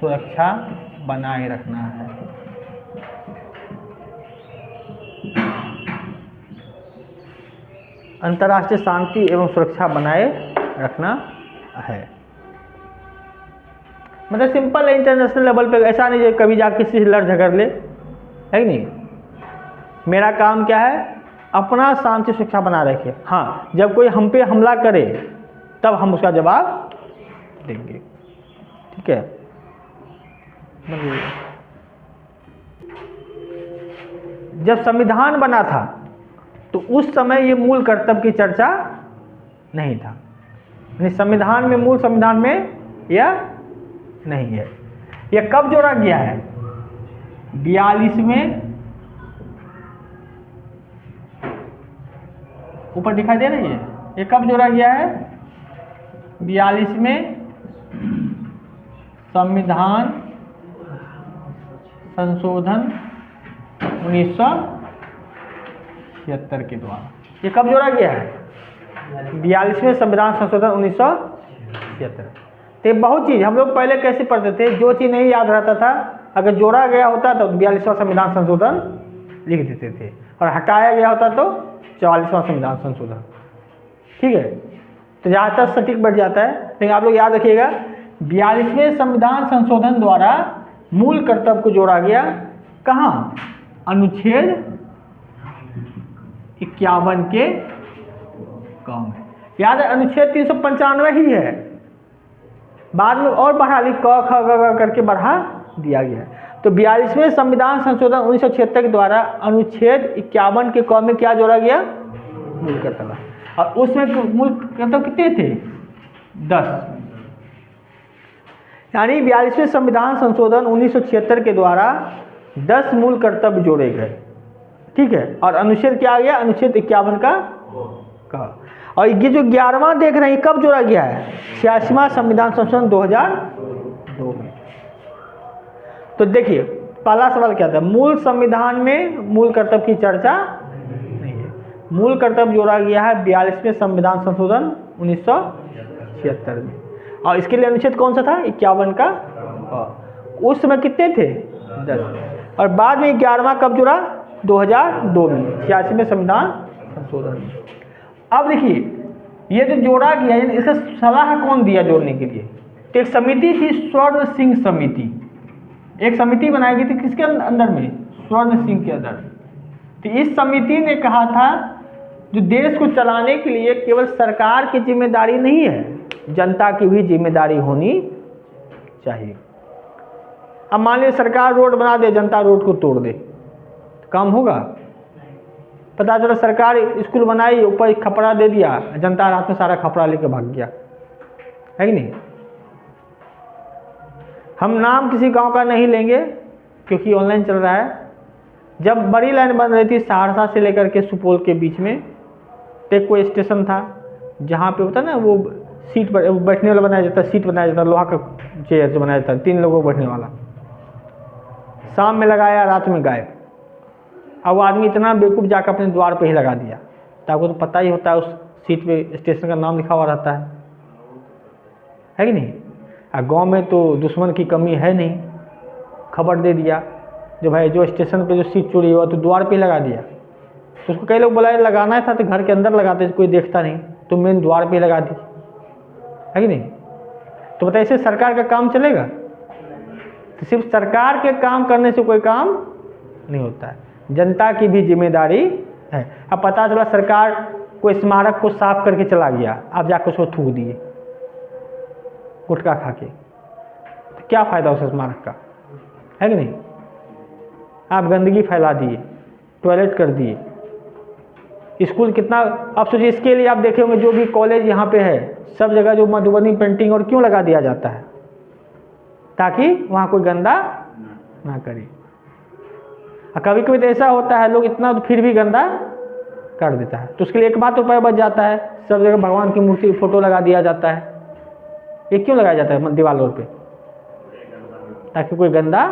सुरक्षा बनाए रखना है। अंतर्राष्ट्रीय शांति एवं सुरक्षा बनाए रखना है मतलब सिंपल है, इंटरनेशनल लेवल पे। ऐसा नहीं है कभी जाके किसी से लड़ झगड़ ले, है कि नहीं। मेरा काम क्या है, अपना शांति सुरक्षा बना रखे। हाँ, जब कोई हम पे हमला करे तब हम उसका जवाब देंगे। ठीक है, जब संविधान बना था तो उस समय ये मूल कर्तव्य की चर्चा नहीं था, यानी संविधान में, मूल संविधान में यह नहीं है। यह कब जोड़ा गया है? 42वें, ऊपर दिखाई दे रही है, ये कब जोड़ा गया है? 42वें संविधान संशोधन 1976 के द्वारा। ये कब जोड़ा गया है? 42वें संविधान संशोधन 1976। तो बहुत चीज़ हम लोग पहले कैसे पढ़ते थे, जो चीज़ नहीं याद रहता था अगर जोड़ा गया होता तो 42वां संविधान संशोधन लिख देते थे, और हटाया गया होता तो 44वां संविधान संशोधन। ठीक है, तो ज़्यादातर सटीक बढ़ जाता है। लेकिन आप लोग याद रखिएगा, 42वें संविधान संशोधन द्वारा मूल कर्तव्य को जोड़ा गया। कहाँ? अनुच्छेद 51 के काम है। याद है, अनुच्छेद 395 ही है, बाद में और बढ़ा ली, क ख ग करके बढ़ा दिया गया। तो 42वें संविधान संशोधन 1976 के द्वारा अनुच्छेद 51 के क में क्या जोड़ा गया? मूल कर्तव्य। और उसमें मूल कर्तव्य कितने थे? 10। यानी 42वें संविधान संशोधन 1976 के द्वारा 10 मूल कर्तव्य जोड़े गए। ठीक है, और अनुच्छेद क्या आ गया? अनुच्छेद 51 का। और ये जो 11वां देख रहे हैं, कब जोड़ा गया है? 86वां संविधान संशोधन 2002 में। तो देखिए, पहला सवाल क्या था? मूल संविधान में मूल कर्तव्य की चर्चा नहीं है। मूल कर्तव्य जोड़ा गया है 42वें संविधान संशोधन 1976 में, और इसके लिए अनुच्छेद कौन सा था? 51 का। उस समय कितने थे? 10। और बाद में 11वां कब जुड़ा? 2002 में, 86वें संविधान संशोधन में। अब देखिए, ये जो जोड़ा गया है, इसे सलाह कौन दिया जोड़ने के लिए? तो एक समिति थी, स्वर्ण सिंह समिति। एक समिति बनाई गई थी, किसके अंदर में? स्वर्ण सिंह के अंदर। तो इस समिति ने कहा था, जो देश को चलाने के लिए केवल सरकार की जिम्मेदारी नहीं है, जनता की भी जिम्मेदारी होनी चाहिए। अब मान लीजिए सरकार रोड बना दे, जनता रोड को तोड़ दे, काम होगा? पता चला सरकार स्कूल बनाई, ऊपर एक खपड़ा दे दिया, जनता रात में सारा खपड़ा लेके भाग गया, है कि नहीं? हम नाम किसी गांव का नहीं लेंगे क्योंकि ऑनलाइन चल रहा है। जब बड़ी लाइन बन रही थी सहरसा से लेकर के सुपौल के बीच में, तो कोई स्टेशन था जहाँ पे होता ना, वो सीट पर बैठने वाला बनाया जाता, सीट बनाया जाता, लोहा का चेयर जो बनाया जाता, 3 लोगों बैठने वाला। शाम में लगाया, रात में गायब। अब वो आदमी इतना बेवकूफ़ जाकर अपने द्वार पे ही लगा दिया, ताकि तो पता ही होता है उस सीट पे स्टेशन का नाम लिखा हुआ रहता है कि नहीं? गांव में तो दुश्मन की कमी है नहीं, खबर दे दिया जो भाई जो स्टेशन पे जो सीट चोरी हुआ तो द्वार पे लगा दिया। तो उसको कई लोग बुलाए, लगाना था तो घर के अंदर लगाते, कोई देखता नहीं, तो मेन द्वार पे लगा दी, है कि नहीं? तो बताइए, इससे सरकार का काम चलेगा? तो सिर्फ सरकार के काम करने से कोई काम नहीं होता है, जनता की भी जिम्मेदारी है। अब पता चला सरकार कोई स्मारक को साफ करके चला गया, आप जाकर उसको थूक दिए गुटखा खा के, तो क्या फ़ायदा उस स्मारक का, है कि नहीं? आप गंदगी फैला दिए, टॉयलेट कर दिए, स्कूल कितना। आप सोचिए, इसके लिए आप देखे होंगे जो भी कॉलेज यहाँ पे है, सब जगह जो मधुबनी पेंटिंग और क्यों लगा दिया जाता है? ताकि वहाँ कोई गंदा ना करे। कभी कभी तो ऐसा होता है, लोग इतना फिर भी गंदा कर देता है, तो उसके लिए 1 रुपया बच जाता है, सब जगह भगवान की मूर्ति फोटो लगा दिया जाता है। ये क्यों लगाया जाता है दीवारों पे? ताकि कोई गंदा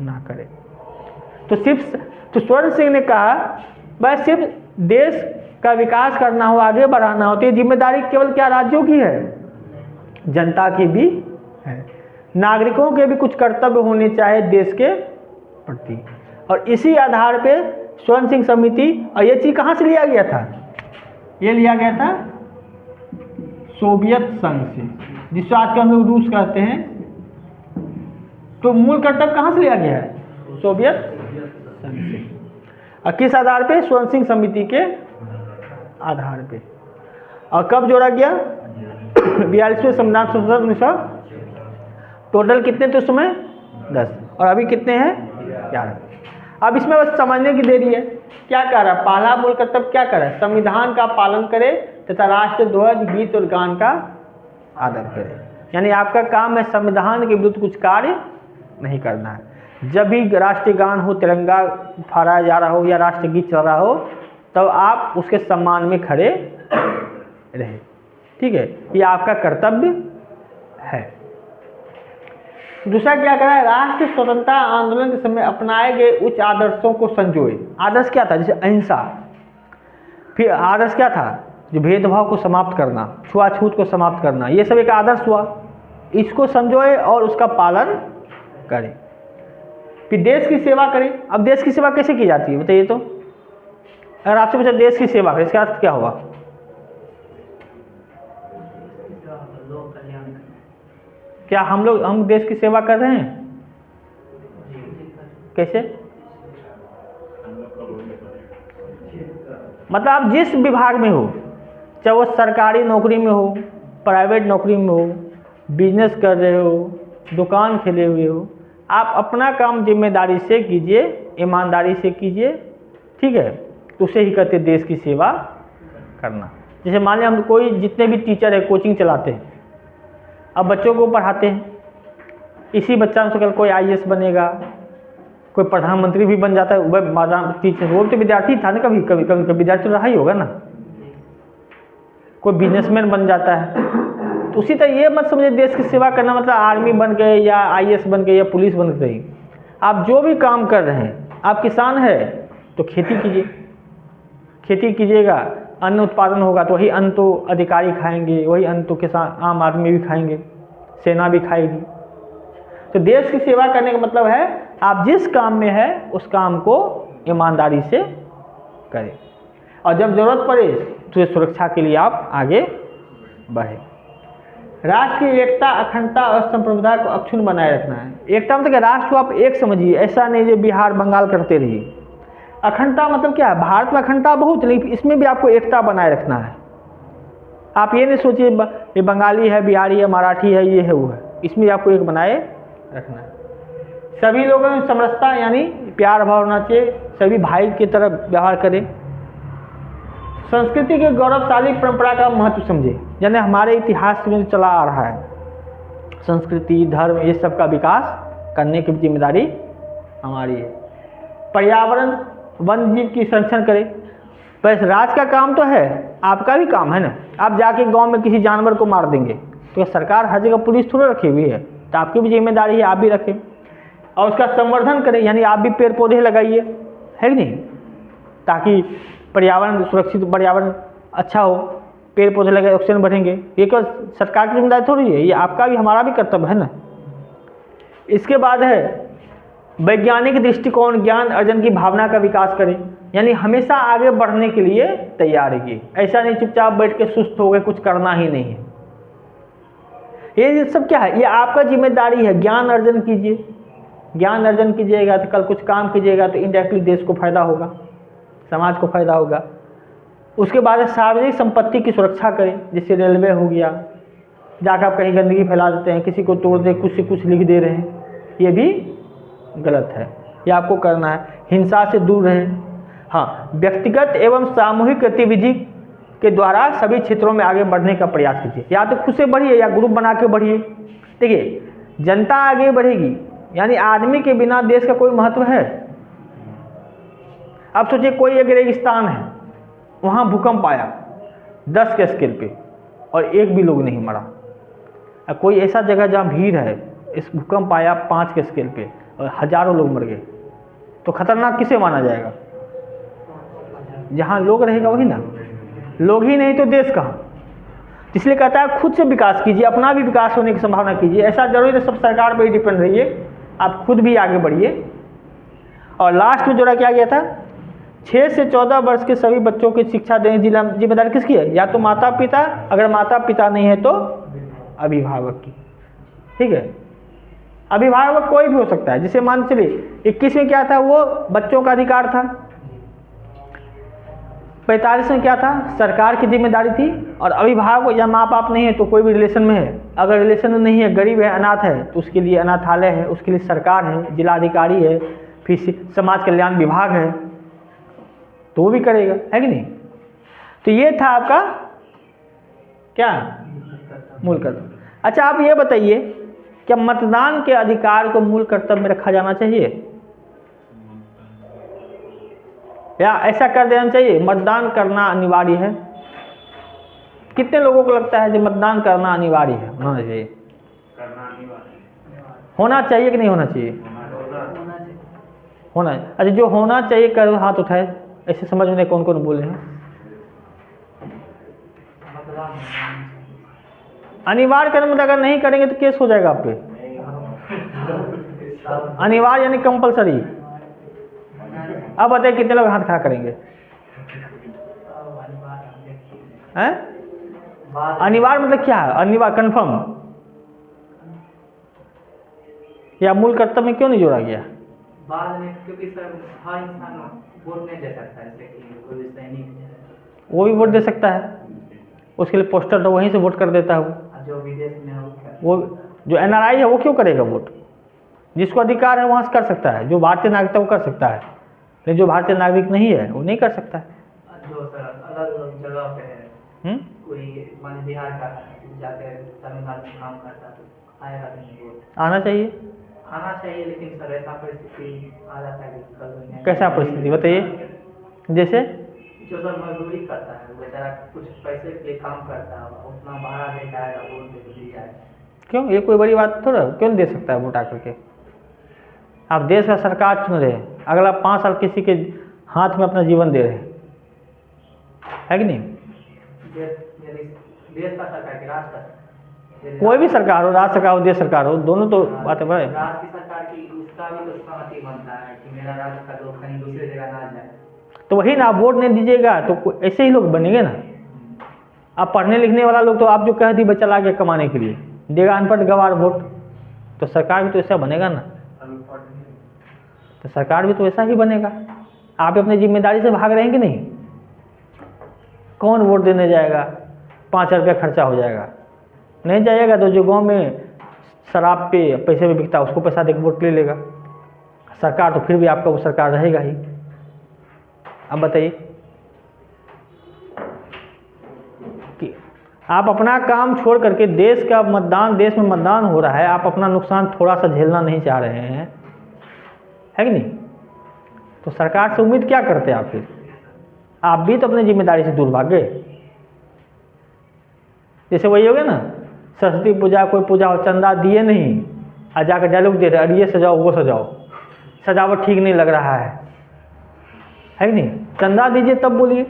ना करे। तो स्वर्ण सिंह ने कहा, बस सिर्फ देश का विकास करना हो, आगे बढ़ाना हो, तो ये जिम्मेदारी केवल क्या राज्यों की है? जनता की भी है। नागरिकों के भी कुछ कर्तव्य होने चाहिए देश के प्रति। और इसी आधार पे स्वर्ण सिंह समिति, और ये चीज़ कहाँ से लिया गया था? ये लिया गया था सोवियत संघ से, जिसको आजकल हम लोग रूस कहते हैं। तो मूल कर्तव्य कहाँ से लिया गया है? सोवियत संघ से। और किस आधार पे? स्वर्ण सिंह समिति के आधार पे। और कब जोड़ा गया? 42वें संविधान संशोधन 1900। टोटल कितने थे उस समय? 10। और अभी कितने हैं? 11। अब इसमें बस समझने की देरी है। क्या कह रहा है? पहला मूल कर्तव्य क्या कर रहा है? संविधान का पालन करे तथा राष्ट्र ध्वज, गीत और गान का आदर करे। यानी आपका काम है संविधान के विरुद्ध कुछ कार्य नहीं करना है। जब भी राष्ट्रीय गान हो, तिरंगा फहराया जा रहा हो या राष्ट्रीय गीत चल रहा हो, तब आप उसके सम्मान में खड़े रहे। ठीक है, ये आपका कर्तव्य है। दूसरा क्या करा है? राष्ट्र स्वतंत्रता आंदोलन के समय अपनाए गए उच्च आदर्शों को संजोए। आदर्श क्या था? जैसे अहिंसा। फिर आदर्श क्या था? जो भेदभाव को समाप्त करना, छुआछूत को समाप्त करना, ये सब एक आदर्श हुआ। इसको संजोए और उसका पालन करें। फिर देश की सेवा करें। अब देश की सेवा कैसे की जाती है बताइए तो? अगर आपसे पूछा देश की सेवा करें, इसका अर्थ क्या होगा? लोक कल्याण। क्या हम देश की सेवा कर रहे हैं? कैसे? मतलब आप जिस विभाग में हो, चाहे वो सरकारी नौकरी में हो, प्राइवेट नौकरी में हो, बिजनेस कर रहे हो, दुकान खेले हुए हो, आप अपना काम जिम्मेदारी से कीजिए, ईमानदारी से कीजिए। ठीक है, तो उसे ही कहते देश की सेवा करना। जैसे मान लिया हम कोई जितने भी टीचर है कोचिंग चलाते हैं, अब बच्चों को पढ़ाते हैं, इसी बच्चा में से कल कोई IAS बनेगा, कोई प्रधानमंत्री भी बन जाता है, वह टीचर वो तो विद्यार्थी था ना, कभी विद्यार्थी तो रहा ही होगा ना। कोई बिजनेसमैन बन जाता है। तो उसी तरह ये मत समझे देश की सेवा करना मतलब आर्मी बन गए या IAS बन गए या पुलिस बन गई। आप जो भी काम कर रहे हैं, आप किसान है तो खेती कीजिए, खेती कीजिएगा, अन्न उत्पादन होगा तो वही अन्न तो अधिकारी खाएंगे, वही अन्न तो किसान आम आदमी भी खाएंगे, सेना भी खाएगी। तो देश की सेवा करने का मतलब है आप जिस काम में है उस काम को ईमानदारी से करें, और जब जरूरत पड़े तो सुरक्षा के लिए आप आगे बढ़े। राष्ट्र की एकता, अखंडता और संप्रभुता को अक्षुण्ण बनाए रखना है। एकता मतलब क्या? राष्ट्र को आप एक समझिए, ऐसा नहीं जो बिहार बंगाल करते रहिए। अखंडता मतलब क्या है? भारत में अखंडता बहुत, लेकिन इसमें भी आपको एकता बनाए रखना है। आप ये नहीं सोचिए ये बंगाली है, बिहारी है, मराठी है, ये है वो है, इसमें आपको एक बनाए रखना है। सभी लोगों में समरसता यानी प्यार भाव होना चाहिए, सभी भाई की तरह व्यवहार करें। संस्कृति के गौरवशाली परंपरा का महत्व समझे, यानी हमारे इतिहास में चला आ रहा है संस्कृति, धर्म, ये सब का विकास करने की जिम्मेदारी हमारी है। पर्यावरण, वन जीव की संरक्षण करें। बस राज का काम तो है, आपका भी काम है ना। आप जाके गांव में किसी जानवर को मार देंगे तो सरकार हर जगह पुलिस थोड़ा रखी हुई है, तो आपकी भी जिम्मेदारी है, आप भी रखें। और उसका संवर्धन करें, यानी आप भी पेड़ पौधे लगाइए, है कि नहीं, ताकि पर्यावरण सुरक्षित, पर्यावरण अच्छा हो। पेड़ पौधे लगे, ऑक्सीजन बढ़ेंगे। ये क्या सरकार की जिम्मेदारी थोड़ी है, ये आपका भी हमारा भी कर्तव्य है ना। इसके बाद है वैज्ञानिक दृष्टिकोण, ज्ञान अर्जन की भावना का विकास करें, यानी हमेशा आगे बढ़ने के लिए तैयार रहिए। ऐसा नहीं चुपचाप बैठ के सुस्त हो गए, कुछ करना ही नहीं है। ये सब क्या है? ये आपका जिम्मेदारी है। ज्ञान अर्जन कीजिए, ज्ञान अर्जन कीजिएगा तो कल कुछ काम कीजिएगा तो इनडायरेक्टली देश को फायदा होगा, समाज को फायदा होगा। उसके बाद सार्वजनिक संपत्ति की सुरक्षा करें, जैसे रेलवे हो गया, जाकर आप कहीं गंदगी फैला देते हैं, किसी को तोड़ दे, कुछ से कुछ लिख दे रहे हैं, ये भी गलत है, ये आपको करना है। हिंसा से दूर रहें। हाँ, व्यक्तिगत एवं सामूहिक गतिविधि के द्वारा सभी क्षेत्रों में आगे बढ़ने का प्रयास कीजिए, या तो खुद से बढ़िए या ग्रुप बना के बढ़िए। देखिए, जनता आगे बढ़ेगी, यानी आदमी के बिना देश का कोई महत्व है? अब सोचिए कोई एक रेगिस्तान है, वहाँ भूकंप आया 10 के स्केल पे और एक भी लोग नहीं मरा। अब कोई ऐसा जगह जहाँ भीड़ है, इस भूकंप आया 5 के स्केल पे और हजारों लोग मर गए, तो खतरनाक किसे माना जाएगा? जहाँ लोग रहेगा वही ना। लोग ही नहीं तो देश कहाँ। इसलिए कहता है खुद से विकास कीजिए, अपना भी विकास होने की संभावना कीजिए। ऐसा जरूरी है सब सरकार पर ही डिपेंड रहिए, आप खुद भी आगे बढ़िए। और लास्ट में जोड़ा क्या गया था, 6 से 14 वर्ष के सभी बच्चों की शिक्षा देने की जिम्मेदारी किसकी है? या तो माता पिता, अगर माता पिता नहीं है तो अभिभावक की। ठीक है, अभिभावक कोई भी हो सकता है। जैसे मान चलिए 21 में क्या था, वो बच्चों का अधिकार था, 45 में क्या था, सरकार की जिम्मेदारी थी, और अभिभावक या माँ बाप नहीं है तो कोई भी रिलेशन में है, अगर रिलेशन में नहीं है, गरीब है, अनाथ है, तो उसके लिए अनाथालय है, उसके लिए सरकार है, जिलाधिकारी है, फिर समाज कल्याण विभाग है, तो वो भी करेगा, है कि नहीं। तो ये था आपका क्या, मूल कर्तव्य। अच्छा आप ये बताइए, क्या मतदान के अधिकार को मूल कर्तव्य में रखा जाना चाहिए, या ऐसा कर देना चाहिए मतदान करना अनिवार्य है? कितने लोगों को लगता है कि मतदान करना अनिवार्य है, होना चाहिए? करना अनिवार्य होना चाहिए कि नहीं होना चाहिए? होना है। अच्छा जो होना चाहिए कर हाथ उठाए, ऐसे समझ में नहीं कौन कौन बोले हैं। अनिवार्य करने में अगर नहीं करेंगे तो केस हो जाएगा आप पे। अनिवार्य यानी कंपलसरी। अब बताइए कितने लोग हाथ खड़ा करेंगे? हैं? अनिवार्य मतलब क्या है? अनिवार्य कन्फर्म, या मूल कर्तव्य में क्यों नहीं जोड़ा गया? बाद में, क्योंकि सर हर इंसान वोट नहीं दे सकता है, जैसे कि कोई सैनिक है, वो भी वोट दे सकता है, उसके लिए पोस्टर तो वहीं से वोट कर देता है वो। जो विदेश में है वो जो NRI है वो क्यों करेगा वोट? जिसको अधिकार है वहाँ से कर सकता है, जो भारतीय नागरिक है वो कर सकता है, लेकिन जो भारतीय नागरिक नहीं है वो नहीं कर सकता है। जो सर अलग अलग जगह पे है, कोई मान बिहार का जाके तमिलनाडु में काम करता है तो आएगा नहीं वोट? आना चाहिए, आना चाहिए, लेकिन सर ऐसा परिस्थिति आ जाता है कि कल नहीं। कैसा परिस्थिति बताइए? जैसे जो सर मजदूरी करता है वो बेचारा कुछ पैसे के लिए काम करता है, उतना भाड़ा दे जाएगा, वोट दे दी जाएगा। क्यों, ये कोई बड़ी बात थोड़ा, क्यों नहीं दे सकता है वोट आकर के? आप देश का सरकार चुन रहे हैं, अगला 5 साल किसी के हाथ में अपना जीवन दे रहे हैं, है कि नहीं? देश का सरकार की, राज का, कोई भी सरकार हो, राज्य सरकार हो, देश सरकार हो, दोनों तो बातें बड़े। राज्य की सरकार की उसका भी तो सहमति बनता है कि मेरा राज्य का लोग कहीं दूसरी जगह ना जाए। तो वही ना, आप वोट नहीं दीजिएगा तो ऐसे ही लोग बनेंगे ना। आप पढ़ने लिखने वाला लोग तो आप जो कह दी बच्चा ला के कमाने के लिए देगा अनपढ़ गवार वोट, तो सरकार भी तो ऐसा बनेगा ना। तो सरकार भी तो ऐसा ही बनेगा। आप अपनी जिम्मेदारी से भाग रहे हैं कि नहीं? कौन वोट देने जाएगा? 5 रुपया खर्चा हो जाएगा, नहीं जाएगा तो जो गांव में शराब पे पैसे में बिकता है उसको पैसा देकर वोट ले लेगा। सरकार तो फिर भी आपका वो सरकार रहेगा ही। अब बताइए कि आप अपना काम छोड़ करके देश का मतदान, देश में मतदान हो रहा है, आप अपना नुकसान थोड़ा सा झेलना नहीं चाह रहे हैं, है कि नहीं? तो सरकार से उम्मीद क्या करते हैं आप? फिर आप भी तो अपनी जिम्मेदारी से दूर भाग गए। जैसे वही हो गया ना, सरस्वती पूजा कोई पूजा हो, चंदा दिए नहीं, और जाकर डायलॉग दे रहे, अरे ये सजाओ वो सजाओ, सजावट ठीक नहीं लग रहा है कि नहीं? चंदा दीजिए तब बोलिए।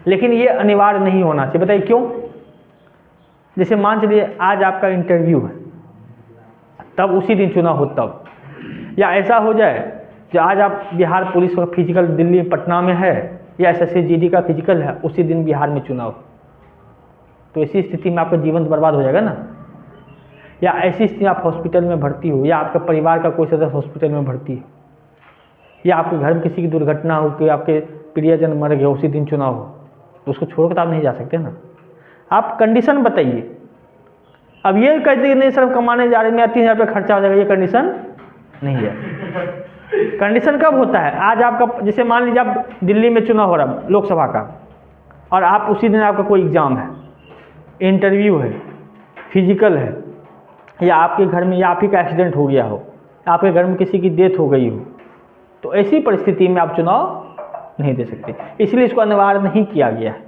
लेकिन ये अनिवार्य नहीं होना चाहिए। बताइए क्यों? जैसे मान चलिए आज आपका इंटरव्यू है, तब उसी दिन चुनाव हो तब, या ऐसा हो जाए जो आज आप बिहार पुलिस का फिजिकल दिल्ली पटना में है, या SSC GD का फिजिकल है, उसी दिन बिहार में चुनाव, तो ऐसी स्थिति में आपका जीवन बर्बाद हो जाएगा ना। या ऐसी स्थिति आप हॉस्पिटल में भर्ती हो, या आपके परिवार का कोई सदस्य हॉस्पिटल में भर्ती है, या आपके घर में किसी की दुर्घटना हो कि आपके प्रियजन मर गए, उसी दिन चुनाव हो, तो उसको छोड़कर तो आप नहीं जा सकते ना। आप कंडीशन बताइए। अब ये कहते कि नहीं सर कमाने जा रहे हैं, मेरा 3000 रुपये खर्चा हो जाएगा, ये कंडीशन नहीं है। कंडीशन कब होता है? आज आपका, जैसे मान लीजिए आप दिल्ली में चुनाव हो रहा है लोकसभा का, और आप उसी दिन आपका कोई एग्ज़ाम है, इंटरव्यू है, फिजिकल है, या आपके घर में या आप ही का एक्सीडेंट हो गया हो, आपके घर में किसी की डेथ हो गई हो, तो ऐसी परिस्थिति में आप चुनाव नहीं दे सकते। इसलिए इसको अनिवार्य नहीं किया गया है,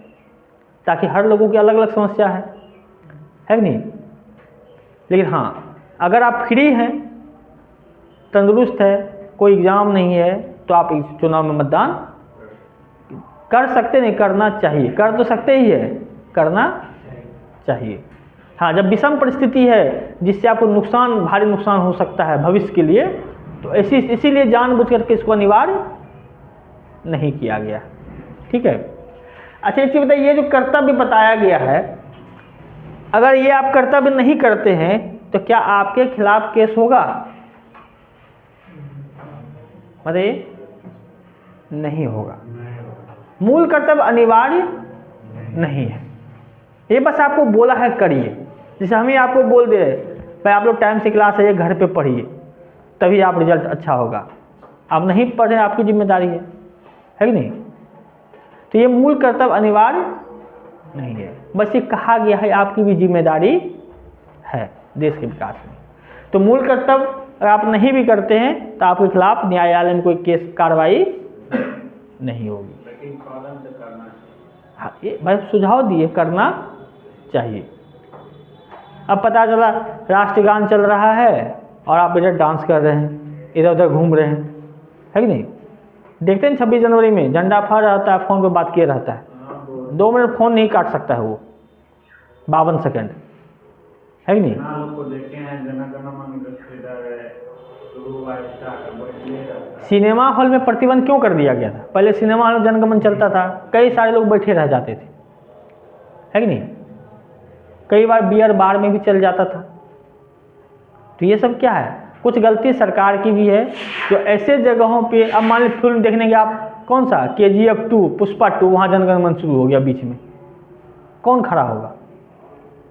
ताकि हर लोगों की अलग अलग समस्या है कि नहीं? लेकिन हाँ, अगर आप फ्री हैं, तंदुरुस्त है, कोई एग्ज़ाम नहीं है, तो आप इस चुनाव में मतदान कर सकते नहीं, करना चाहिए। कर तो सकते ही है, करना चाहिए। हाँ, जब विषम परिस्थिति है जिससे आपको नुकसान, भारी नुकसान हो सकता है भविष्य के लिए, तो इसीलिए जानबूझ करके इसको अनिवार्य नहीं किया गया। ठीक है। अच्छा एक चीज़ बताइए, ये जो कर्तव्य बताया गया है, अगर ये आप कर्तव्य नहीं करते हैं तो क्या आपके खिलाफ केस होगा? बताइए। नहीं होगा। मूल कर्तव्य अनिवार्य नहीं है, ये बस आपको बोला है करिए। जैसे हम ही आपको बोल दे रहे भाई आप लोग टाइम से क्लास आइए, घर पे पढ़िए, तभी आप रिजल्ट अच्छा होगा। आप नहीं पढ़ें, आपकी जिम्मेदारी है कि नहीं? तो ये मूल कर्तव्य अनिवार्य नहीं है, बस ये कहा गया है आपकी भी जिम्मेदारी है देश के विकास में। तो मूल कर्तव्य अगर आप नहीं भी करते हैं तो आपके खिलाफ न्यायालय में कोई केस कार्रवाई नहीं होगी। लेकिन पालन तो करना चाहिए। हाँ, ये भाई सुझाव दिए करना चाहिए। अब पता चला राष्ट्रगान चल रहा है और आप इधर डांस कर रहे हैं, इधर उधर घूम रहे हैं, है कि नहीं? देखते हैं 26 जनवरी में झंडा फहर रहता है, फ़ोन पे बात किए रहता है, 2 मिनट फ़ोन नहीं काट सकता है वो, 52 सेकेंड, है कि नहीं? लोग को देखे हैं जनगणमन शुरू हुआ स्टार्ट, सिनेमा हॉल में प्रतिबंध क्यों कर दिया गया था? पहले सिनेमा हॉल में जनगणमन चलता था, कई सारे लोग बैठे रह जाते थे, है कि नहीं? कई बार बियर बार में भी चल जाता था। तो ये सब क्या है? कुछ गलती सरकार की भी है, जो ऐसे जगहों पे, अब मान लीजिए फिल्म देखने के आप कौन सा KGF 2, पुष्पा 2, वहाँ जनगणमन शुरू हो गया बीच में, कौन खड़ा होगा,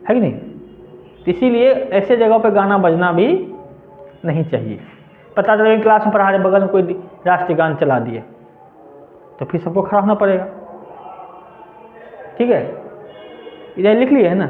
है कि नहीं? तो इसीलिए ऐसे जगहों पे गाना बजना भी नहीं चाहिए। पता चला कि क्लास में पढ़ा रहे, बगल में कोई राष्ट्रीय गान चला दिए, तो फिर सबको खड़ा होना पड़ेगा। ठीक है, इधर लिख लिए है ना?